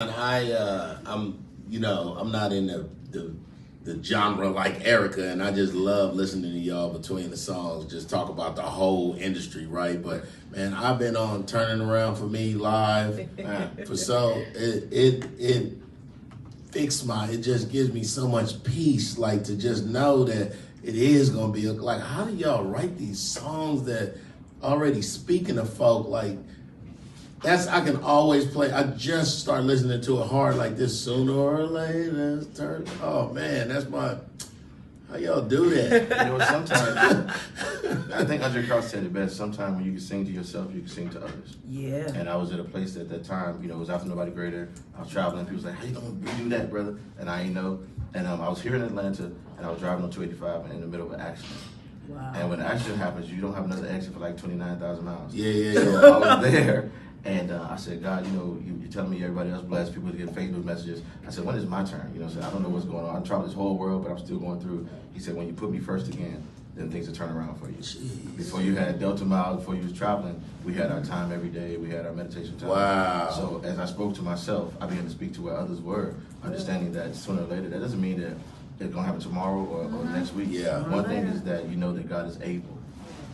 I'm not in the genre like Erica, and I just love listening to y'all between the songs. Just talk about the whole industry, right? But man, I've been on Turning Around for Me live for so it fixed it just gives me so much peace, like to just know that it is gonna be like, how do y'all write these songs that already speaking to folk like? I can always play. I just start listening to it hard like this. Sooner or later, oh man, how y'all do that? Sometimes I think Andre Crouch said it best. Sometimes when you can sing to yourself, you can sing to others. Yeah. And I was at a place at that time. It was after Nobody Greater. I was traveling. People was like, "How you gonna do that, brother?" And I ain't know. And I was here in Atlanta, and I was driving on 285 and in the middle of an accident. Wow. And when an accident happens, you don't have another exit for like 29,000 miles. Yeah. So I was there. And I said, God, you're telling me everybody else blessed, people to get Facebook messages. I said, when is my turn? So I don't know what's going on. I traveled this whole world, but I'm still going through. He said, when you put me first again, then things will turn around for you. Jeez. Before you had Delta Miles, before you was traveling, we had our time every day. We had our meditation time. Wow. So as I spoke to myself, I began to speak to where others were, understanding that sooner or later, that doesn't mean that it's going to happen tomorrow or next week. Yeah. One thing is that you know that God is able.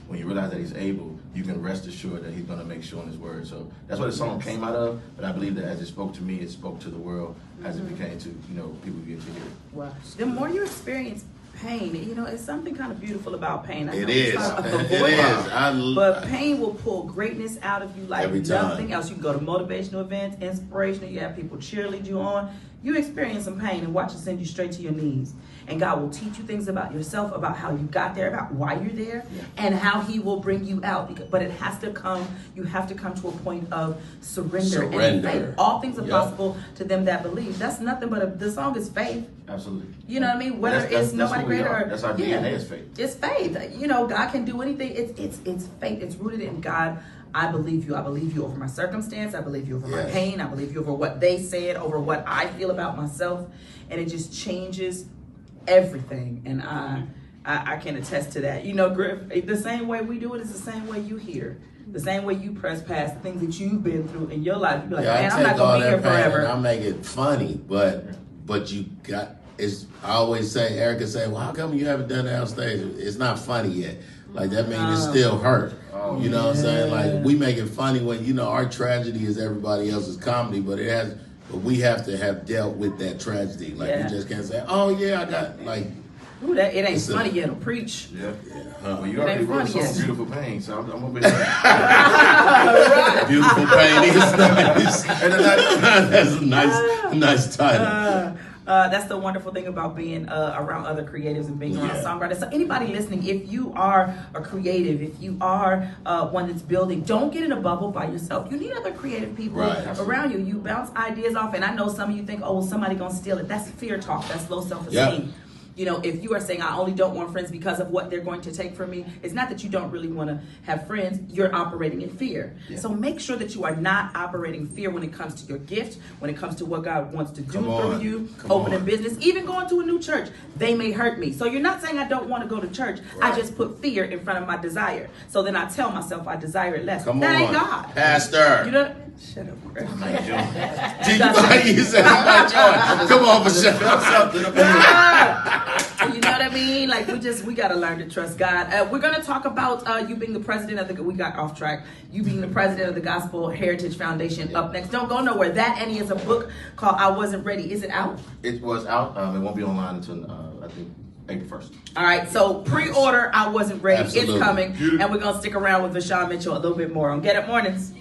When you realize that he's able, you can rest assured that he's going to make sure in his word. So that's what the song came out of. But I believe that as it spoke to me, it spoke to the world as it became to, people get to hear it. Wow. The more you experience pain, it's something kind of beautiful about pain. It is. But pain will pull greatness out of you like nothing else. You can go to motivational events, inspirational, you have people cheerlead you on. You experience some pain and watch it send you straight to your knees. And God will teach you things about yourself, about how you got there, about why you're there, and how he will bring you out. But it has to come, you have to come to a point of surrender. And faith. All things are possible to them that believe. That's nothing but the song is faith. Absolutely. You know what I mean? Whether it's Nobody Greater. That's our DNA is faith. It's faith. God can do anything. It's faith. It's rooted in God. I believe you. I believe you over my circumstance. I believe you over my pain. I believe you over what they said, over what I feel about myself. And it just changes everything. And I can attest to that. Griff, the same way we do it is the same way you hear. The same way you press past the things that you've been through in your life. You be like, man, I'm not going to be here forever. I make it funny, but you got, I always say, Erica say, well, how come you haven't done it on stage? It's not funny yet. Like, that means it still hurt. You know what I'm saying? Like, we make it funny when, our tragedy is everybody else's comedy, but we have to have dealt with that tragedy. Like, we just can't say, oh, yeah, I got, like. Ooh, it ain't funny yet. It'll preach. Yeah. Well, you already wrote some Beautiful Pain, so I'm going to be Beautiful Pain is nice. That's a nice title. That's the wonderful thing about being around other creatives and being around songwriters. So anybody listening, if you are a creative, if you are one that's building, don't get in a bubble by yourself. You need other creative people around you. You bounce ideas off, and I know some of you think, oh, well, somebody gonna steal it. That's fear talk. That's low self-esteem. If you are saying, I only don't want friends because of what they're going to take from me, it's not that you don't really want to have friends. You're operating in fear. Yeah. So make sure that you are not operating fear when it comes to your gift, when it comes to what God wants to do through you, opening business, even going to a new church. They may hurt me. So you're not saying I don't want to go to church. Right. I just put fear in front of my desire. So then I tell myself I desire it less. That ain't God. Pastor. Shut up, Greg. You said I might join. Come on, Michelle. You know what I mean? Like, we got to learn to trust God. We're going to talk about you being the president of we got off track. You being the president of the Gospel Heritage Foundation up next. Don't go nowhere. That, Annie, is a book called I Wasn't Ready. Is it out? It was out. It won't be online until, I think, April 1st. All right. So pre-order I Wasn't Ready. Absolutely. It's coming. Beautiful. And we're going to stick around with VaShawn Mitchell a little bit more on Get Up Mornings.